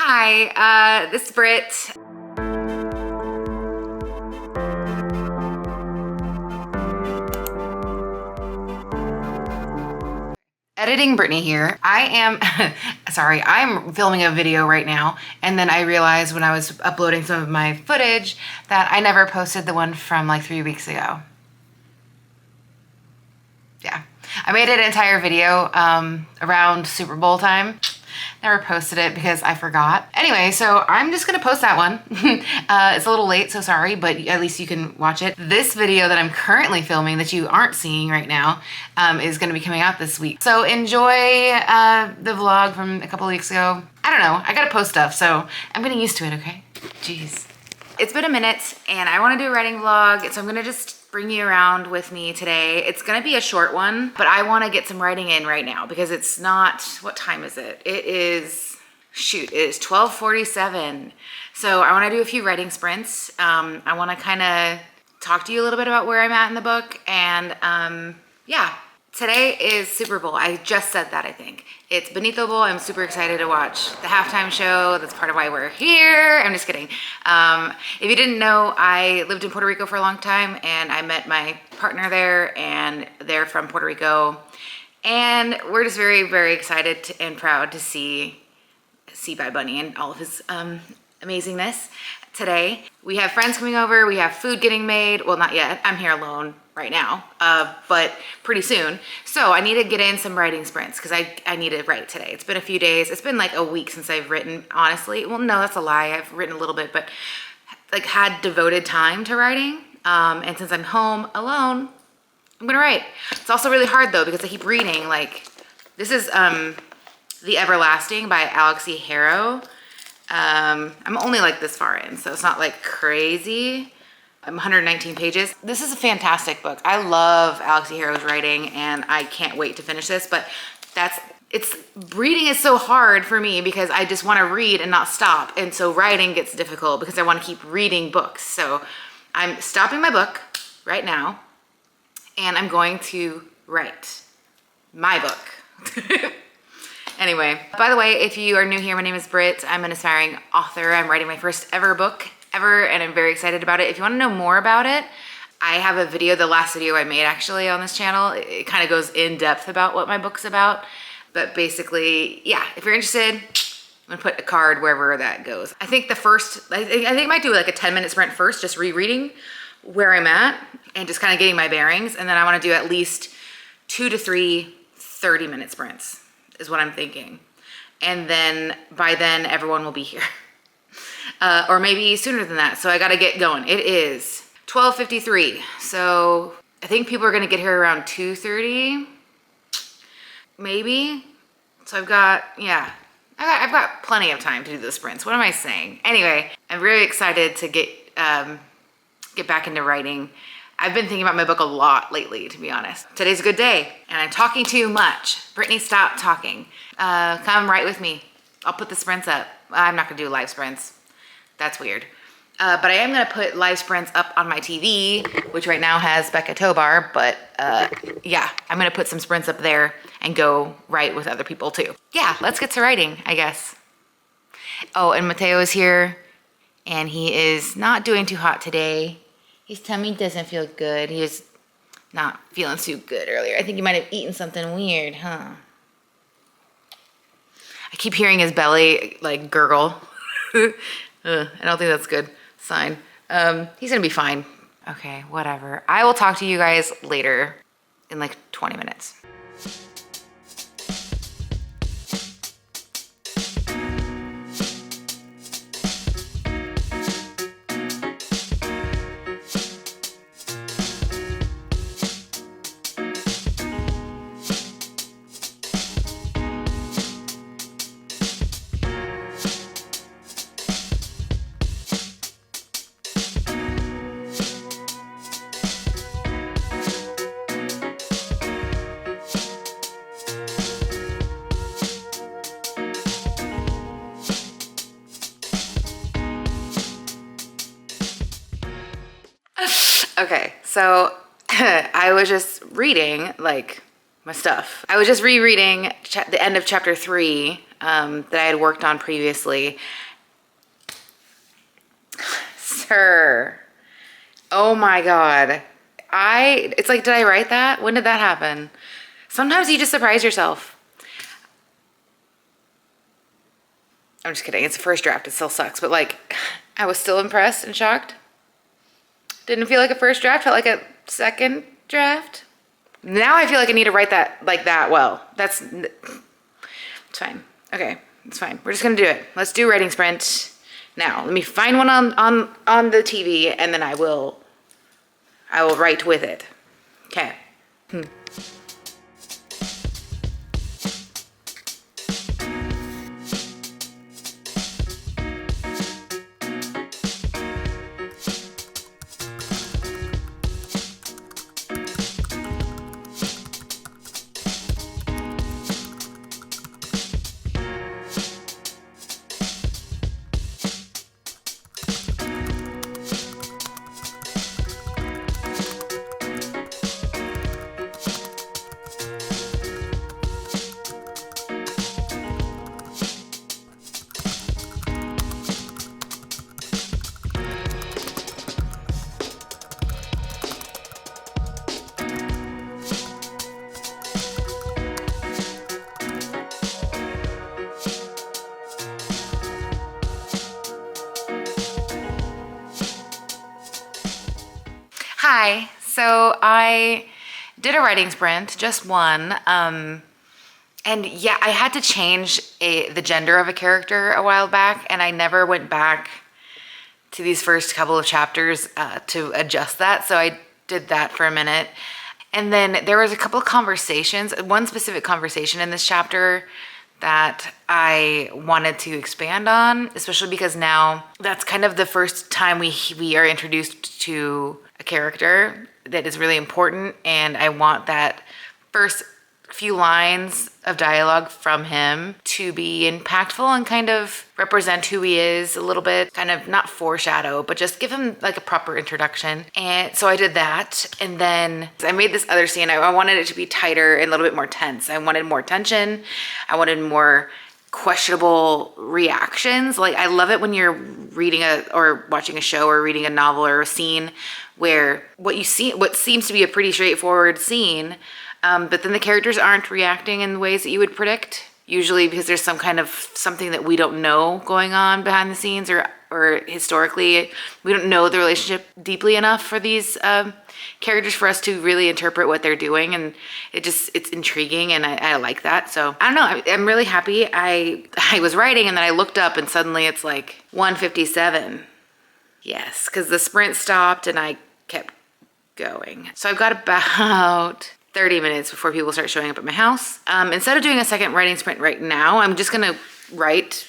Hi, this is Britt. Editing Brittany here. I am, sorry, I'm filming a video right now, and then I realized when I was uploading some of my footage that I never posted the one from like 3 weeks ago. Yeah, I made an entire video around Super Bowl time. Never posted it because I forgot. Anyway, so I'm just gonna post that one. It's a little late, so sorry, but at least you can watch it. This video that I'm currently filming that you aren't seeing right now is gonna be coming out this week. So enjoy the vlog from a couple of weeks ago. I don't know, I gotta post stuff, so I'm getting used to it, okay? Jeez. It's been a minute and I wanna do a writing vlog, so I'm gonna just bring you around with me today. It's gonna be a short one, but I wanna get some writing in right now because it's not, what time is it? It is 12:47. So I wanna do a few writing sprints. I wanna kinda talk to you a little bit about where I'm at in the book, and yeah. Today is Super Bowl. I just said that, I think. It's Benito Bowl. I'm super excited to watch the halftime show. That's part of why we're here. I'm just kidding. If you didn't know, I lived in Puerto Rico for a long time, and I met my partner there, and they're from Puerto Rico. And we're just very, very excited and proud to see Badbunny and all of his amazingness today. We have friends coming over. We have food getting made. Well, not yet. I'm here alone right now, but pretty soon. So I need to get in some writing sprints because I need to write today. It's been a few days. It's been like a week since I've written, honestly. Well, no, that's a lie. I've written a little bit, but like had devoted time to writing. And since I'm home alone, I'm gonna write. It's also really hard though because I keep reading. Like this is The Everlasting by Alexi Harrow. I'm only like this far in, so it's not like crazy. I'm 119 pages. This is a fantastic book. I love Alexi Harrow's writing and I can't wait to finish this, but reading is so hard for me because I just want to read and not stop. And so writing gets difficult because I want to keep reading books. So I'm stopping my book right now and I'm going to write my book. Anyway, by the way, if you are new here, my name is Britt. I'm an aspiring author. I'm writing my first ever book ever, and I'm very excited about it. If you want to know more about it, I have a video, the last video I made actually on this channel. It kind of goes in depth about what my book's about. But basically, yeah, if you're interested, I'm gonna put a card wherever that goes. I think I think I might do like a 10-minute sprint first, just rereading where I'm at and just kind of getting my bearings. And then I want to do at least 2 to 3 30-minute sprints is what I'm thinking. And then by then everyone will be here. Or maybe sooner than that. So I gotta get going. It is 12:53. So I think people are gonna get here around 2:30, maybe. So I've got plenty of time to do the sprints. What am I saying? Anyway, I'm very excited to get back into writing. I've been thinking about my book a lot lately, to be honest. Today's a good day, and I'm talking too much. Brittany, stop talking. Come write with me. I'll put the sprints up. I'm not gonna do live sprints. That's weird. But I am gonna put live sprints up on my TV, which right now has Becca Tobar, but yeah, I'm gonna put some sprints up there and go write with other people too. Yeah, let's get to writing, I guess. Oh, and Mateo is here, and he is not doing too hot today. His tummy doesn't feel good. He was not feeling too good earlier. I think he might have eaten something weird, huh? I keep hearing his belly like gurgle. I don't think that's a good sign. He's gonna be fine. Okay, whatever. I will talk to you guys later in like 20 minutes. Okay, so I was just reading like my stuff. I was just rereading the end of chapter 3 that I had worked on previously. Sir. Oh my God. It's like, did I write that? When did that happen? Sometimes you just surprise yourself. I'm just kidding. It's the first draft. It still sucks. But like, I was still impressed and shocked. Didn't feel like a first draft. Felt like a second draft. Now I feel like I need to write that like that well. It's fine. Okay, it's fine. We're just gonna do it. Let's do writing sprint now. Let me find one on the TV, and then I will write with it. Okay. Hi, so I did a writing sprint, just one, and yeah, I had to change the gender of a character a while back, and I never went back to these first couple of chapters to adjust that, so I did that for a minute. And then there was a couple of conversations, one specific conversation in this chapter that I wanted to expand on, especially because now that's kind of the first time we are introduced to a character that is really important, and I want that first few lines of dialogue from him to be impactful and kind of represent who he is a little bit, kind of not foreshadow, but just give him like a proper introduction. And so I did that, and then I made this other scene. I wanted it to be tighter and a little bit more tense. I wanted more tension. I wanted more questionable reactions. Like, I love it when you're reading or watching a show or reading a novel or a scene where what seems to be a pretty straightforward scene, but then the characters aren't reacting in ways that you would predict, usually because there's some kind of something that we don't know going on behind the scenes, or historically we don't know the relationship deeply enough for these characters for us to really interpret what they're doing, and it's intriguing, and I like that. So I don't know, I'm really happy. I was writing, and then I looked up, and suddenly it's like 1:57. Yes, because the sprint stopped and I kept going. So I've got about 30 minutes before people start showing up at my house. Instead of doing a second writing sprint right now, I'm just gonna write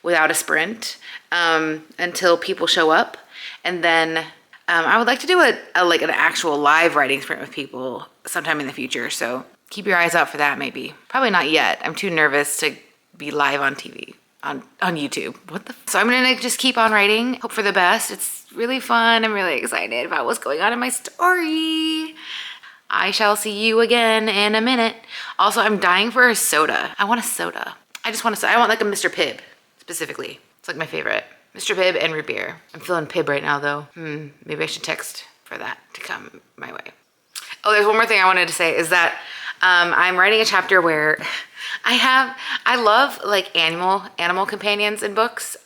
without a sprint until people show up. And then I would like to do an actual live writing sprint with people sometime in the future. So keep your eyes out for that, maybe. Probably not yet. I'm too nervous to be live on TV. On YouTube. So I'm gonna just keep on writing, hope for the best. It's really fun. I'm really excited about what's going on in my story. I shall see you again in a minute. Also, I'm dying for a soda. I want a soda. I want like a Mr. Pibb, specifically. It's like my favorite. Mr. Pibb and root beer. I'm feeling Pibb right now though. Maybe I should text for that to come my way. Oh, there's one more thing I wanted to say is that I'm writing a chapter where I love like animal companions in books.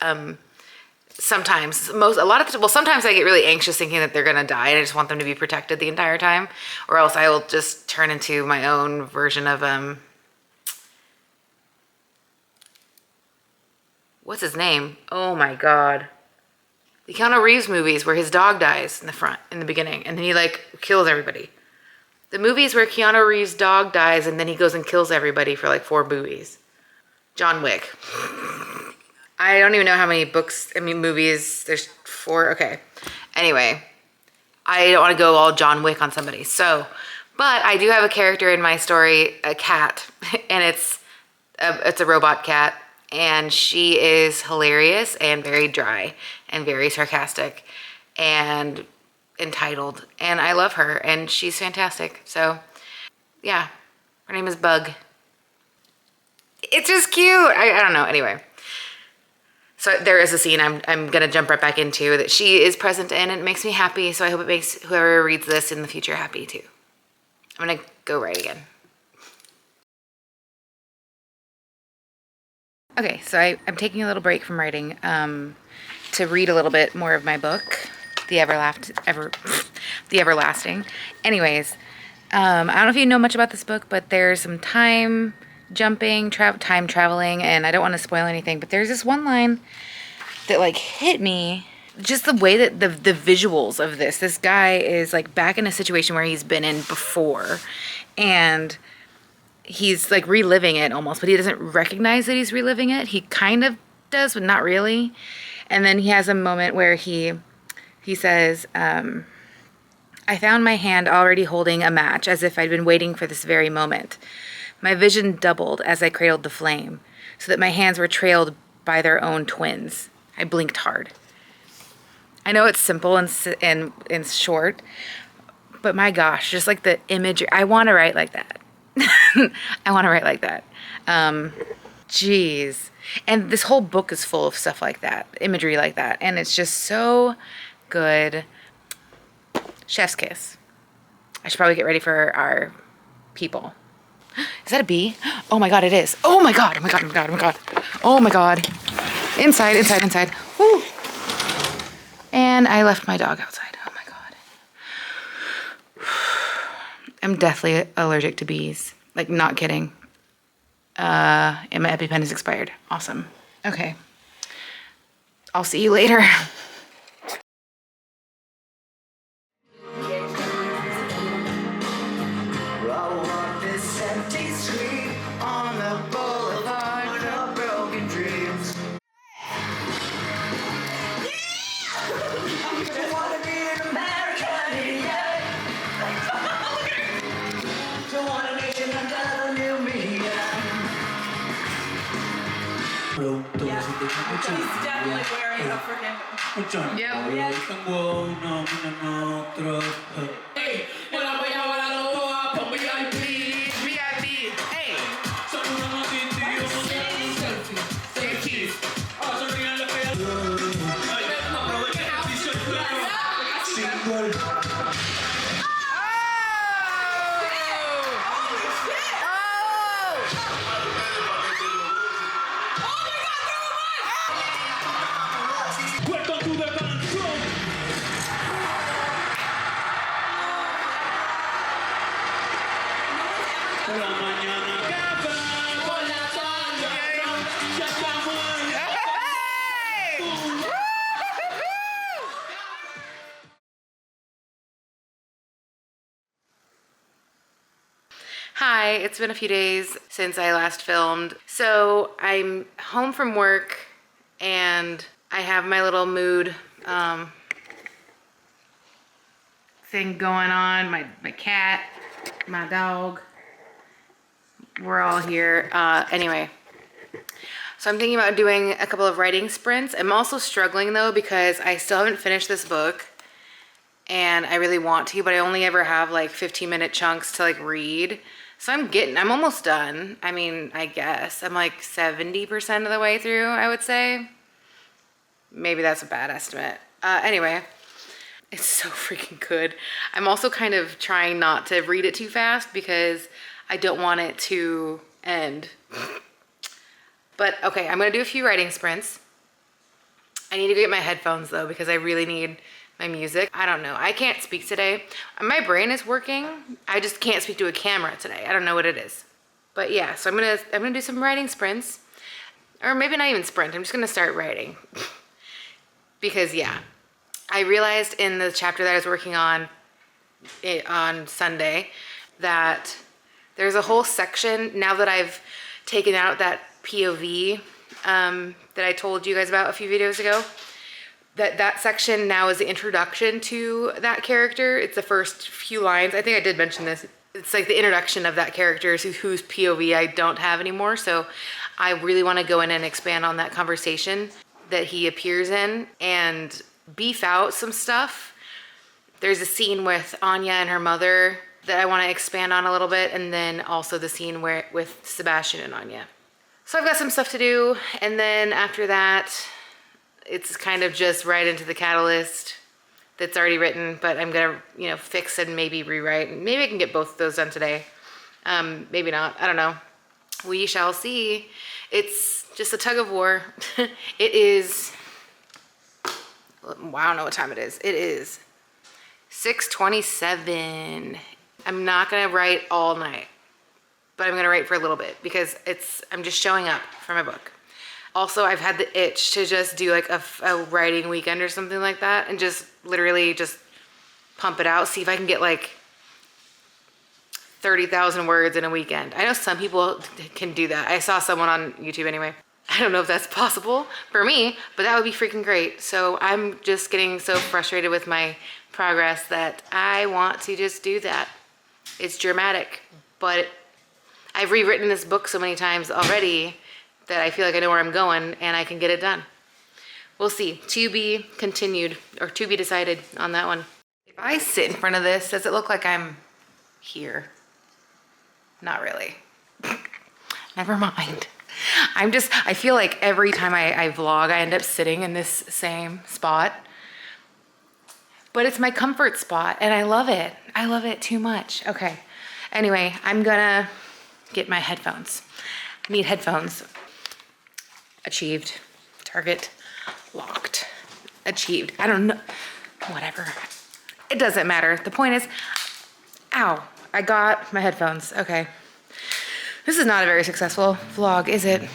Sometimes, sometimes I get really anxious thinking that they're gonna die, and I just want them to be protected the entire time, or else I will just turn into my own version of what's his name? Oh my God. The Keanu Reeves movies where his dog dies in the beginning, and then he like kills everybody. The movies where Keanu Reeves' dog dies and then he goes and kills everybody for like 4 movies. John Wick. I don't even know how many movies. There's 4. Okay. Anyway, I don't want to go all John Wick on somebody. So, but I do have a character in my story, a cat, and it's a robot cat, and she is hilarious and very dry and very sarcastic and entitled, and I love her, and she's fantastic. So yeah, her name is Bug. It's just cute. I don't know. Anyway. So there is a scene I'm going to jump right back into that she is present in, and it makes me happy. So I hope it makes whoever reads this in the future happy too. I'm going to go write again. Okay, so I'm taking a little break from writing to read a little bit more of my book, The Everlasting. Anyways, I don't know if you know much about this book, but there's some time jumping, time traveling, and I don't want to spoil anything, but there's this one line that like hit me. Just the way that the visuals of this guy is like back in a situation where he's been in before, and he's like reliving it almost, but he doesn't recognize that he's reliving it. He kind of does, but not really. And then he has a moment where he says, I found my hand already holding a match, as if I'd been waiting for this very moment. My vision doubled as I cradled the flame, so that my hands were trailed by their own twins. I blinked hard. I know it's simple and short, but my gosh, just like the imagery, I want to write like that. I want to write like that. Jeez. And this whole book is full of stuff like that, imagery like that, and it's just so good. Chef's kiss. I should probably get ready for our people. Is that a bee? Oh my God, it is. Oh my God, oh my God, oh my God, oh my God. Oh my God. Inside. Woo. And I left my dog outside. Oh my God. I'm deathly allergic to bees. Like, not kidding. And my EpiPen is expired. Awesome. Okay. I'll see you later. He's definitely wearing a freaking. Yep. Hey, VIP. Hey. Hi, it's been a few days since I last filmed. So I'm home from work and I have my little mood thing going on. My cat, my dog, we're all here. Anyway, so I'm thinking about doing a couple of writing sprints. I'm also struggling though because I still haven't finished this book and I really want to, but I only ever have like 15-minute chunks to like read. So I'm almost done. I mean, I guess I'm like 70% of the way through, I would say. Maybe that's a bad estimate. Anyway, it's so freaking good. I'm also kind of trying not to read it too fast because I don't want it to end. But okay, I'm gonna do a few writing sprints. I need to go get my headphones though because I really need my music. I don't know. I can't speak today. My brain is working. I just can't speak to a camera today. I don't know what it is. But yeah, so I'm gonna do some writing sprints. Or maybe not even sprint. I'm just gonna start writing. Because yeah, I realized in the chapter that I was working on Sunday that there's a whole section now that I've taken out that POV that I told you guys about a few videos ago. That section now is the introduction to that character. It's the first few lines. I think I did mention this. It's like the introduction of that character whose POV I don't have anymore. So I really want to go in and expand on that conversation that he appears in and beef out some stuff. There's a scene with Anya and her mother that I want to expand on a little bit, and then also the scene with Sebastian and Anya. So I've got some stuff to do, and then after that, it's kind of just right into the catalyst that's already written, but I'm gonna, you know, fix and maybe rewrite. Maybe I can get both of those done today. Maybe not, I don't know. We shall see. It's just a tug of war. It is, well, I don't know what time it is. It is 6:27. I'm not gonna write all night, but I'm gonna write for a little bit because I'm just showing up for my book. Also, I've had the itch to just do like a writing weekend or something like that and just literally just pump it out, see if I can get like 30,000 words in a weekend. I know some people can do that. I saw someone on YouTube anyway. I don't know if that's possible for me, but that would be freaking great. So I'm just getting so frustrated with my progress that I want to just do that. It's dramatic, but I've rewritten this book so many times already that I feel like I know where I'm going and I can get it done. We'll see. To be continued, or to be decided on that one. If I sit in front of this, does it look like I'm here? Not really. Never mind. I feel like every time I vlog, I end up sitting in this same spot. But it's my comfort spot and I love it. I love it too much. Okay. Anyway, I'm gonna get my headphones. I need headphones. Achieved. Target locked. Achieved. I don't know. Whatever. It doesn't matter. The point is, ow, I got my headphones. Okay. This is not a very successful vlog, is it?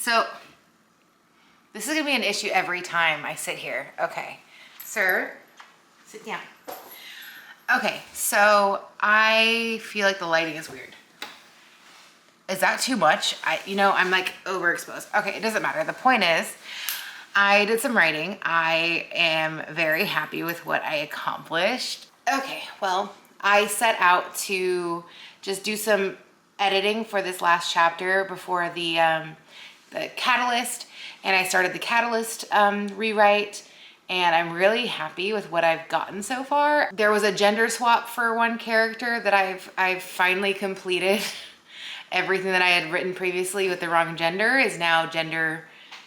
So this is gonna be an issue every time I sit here. Okay, sir, sit down. Okay, so I feel like the lighting is weird. Is that too much? I'm like overexposed. Okay, it doesn't matter. The point is, I did some writing. I am very happy with what I accomplished. Okay, well, I set out to just do some editing for this last chapter before the catalyst, and I started the catalyst rewrite, and I'm really happy with what I've gotten so far. There was a gender swap for one character that I've finally completed. Everything that I had written previously with the wrong gender is now gender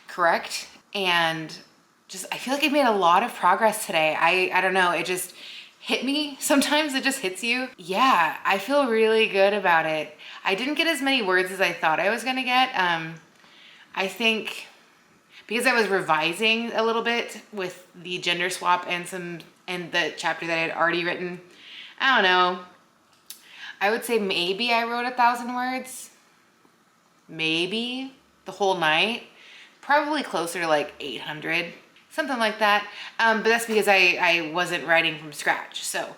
correct, and I feel like I've made a lot of progress today. I don't know, it just hit me. Sometimes it just hits you. Yeah, I feel really good about it. I didn't get as many words as I thought I was gonna get. I think because I was revising a little bit with the gender swap and the chapter that I had already written, I don't know. I would say maybe I wrote 1,000 words. Maybe the whole night. Probably closer to like 800, something like that. But that's because I wasn't writing from scratch. So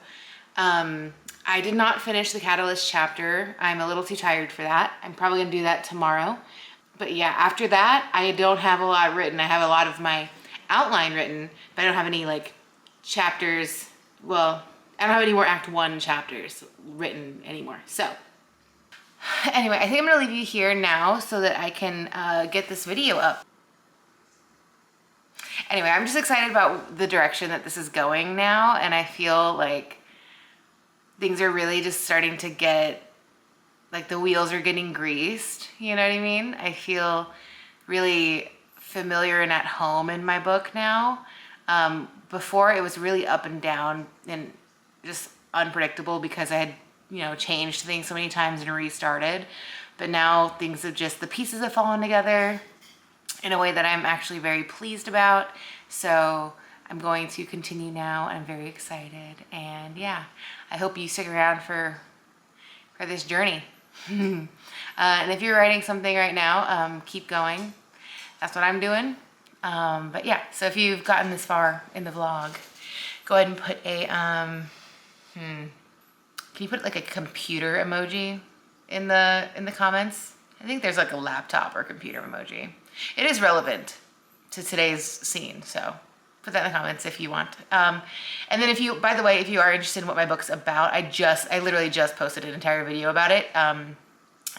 I did not finish the Catalyst chapter. I'm a little too tired for that. I'm probably gonna do that tomorrow. But yeah, after that, I don't have a lot written. I have a lot of my outline written, but I don't have any like chapters. Well, I don't have any more Act 1 chapters written anymore. So Anyway, I think I'm gonna leave you here now so that I can get this video up. Anyway, I'm just excited about the direction that this is going now, and I feel like things are really just starting to get, like the wheels are getting greased, you know what I mean? I feel really familiar and at home in my book now. Before it was really up and down and just unpredictable because I had, you know, changed things so many times and restarted. But now things have just, the pieces have fallen together in a way that I'm actually very pleased about. So I'm going to continue now. I'm very excited. And yeah, I hope you stick around for this journey. And if you're writing something right now, keep going. That's what I'm doing. But yeah, so if you've gotten this far in the vlog, go ahead and put a, can you put like a computer emoji in the comments? I think there's like a laptop or computer emoji. It is relevant to today's scene, so put that in the comments if you want. And then if you, by the way, if you are interested in what my book's about, I literally just posted an entire video about it.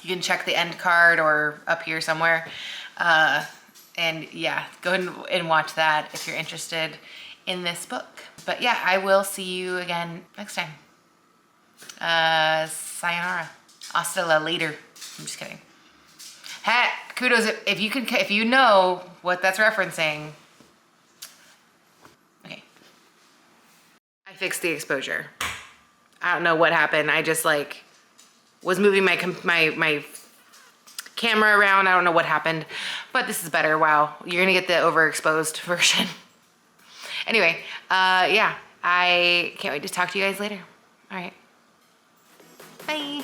You can check the end card or up here somewhere. And yeah, go ahead and watch that if you're interested in this book. But yeah, I will see you again next time. Sayonara. Hasta la later. I'm just kidding. Hey, kudos if you know what that's referencing. Okay. I fixed the exposure. I don't know what happened. I just like was moving my camera around. I don't know what happened, but this is better. Wow, you're gonna get the overexposed version. Anyway, yeah, I can't wait to talk to you guys later. All right, bye.